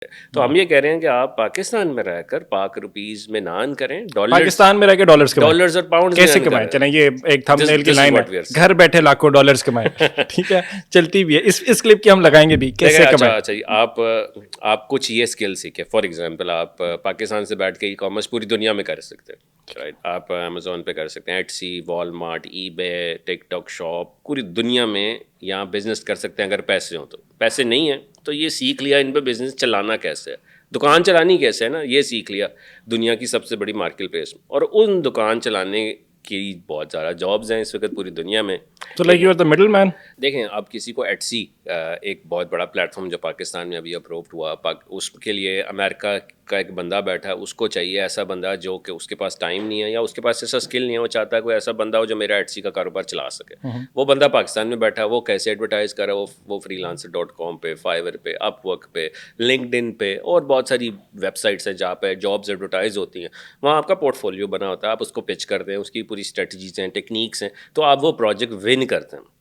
تو ہم یہ کہہ رہے ہیں کہ آپ پاکستان میں رہ کر پاک روپیز میں نہ ارن کریں، پاکستان میں رہ کے ڈالرز کمائیں، ڈالرز اور پاؤنڈز کیسے کمائیں؟ چلیں یہ ایک تھم نیل کی This is line what we ہے، are saying. گھر بیٹھے لاکھوں ڈالرز کمائیں. ٹھیک ہے، چلتی بھی ہے. اس کلپ کی ہم لگائیں گے بھی، کیسے کمائیں. اچھا جی، آپ کچھ یہ اسکل سیکھیں. فار ایگزامپل آپ پاکستان سے بیٹھ کے ای کامرس پوری دنیا میں کر سکتے ہیں، رائٹ. آپ امیزون پہ کر سکتے ہیں، ایٹسی، وال مارٹ، ای بے، ٹک ٹاک شاپ، پوری دنیا میں یہاں بزنس کر سکتے ہیں اگر پیسے ہوں تو. پیسے نہیں ہیں تو یہ سیکھ لیا ان پہ بزنس چلانا کیسے ہے، دکان چلانی کیسے ہے نا، یہ سیکھ لیا. دنیا کی سب سے بڑی مارکیٹ پلیس، اور ان دکان چلانے کی بہت زیادہ جابز ہیں اس وقت پوری دنیا میں. تو like you are the middle man. دیکھیں آپ کسی کو ایٹسی، ایک بہت بڑا پلیٹ فارم جو پاکستان میں ابھی اپرووڈ ہوا، اس کے لیے امریکہ کا ایک بندہ بیٹھا ہے، اس کو چاہیے ایسا بندہ جو کہ اس کے پاس ٹائم نہیں ہے یا اس کے پاس ایسا اسکل نہیں ہے، وہ چاہتا ہے کوئی ایسا بندہ ہو جو میرا ایٹسی کا کاروبار چلا سکے. وہ بندہ پاکستان میں بیٹھا ہے، وہ کیسے ایڈورٹائز کر رہا ہے، وہ فری لانسر .com پہ، فائیور پہ، اپ ورک پہ، لنکڈ ان پہ اور بہت ساری ویب سائٹس ہیں جہاں پہ جابز ایڈورٹائز ہوتی ہیں. وہاں آپ کا پورٹ فولیو بنا ہوتا ہے، آپ اس کو پچ کرتے ہیں، اس کی پوری اسٹریٹجیز ہیں، ٹیکنیکس ہیں، تو آپ وہ پروجیکٹ ون کرتے ہیں.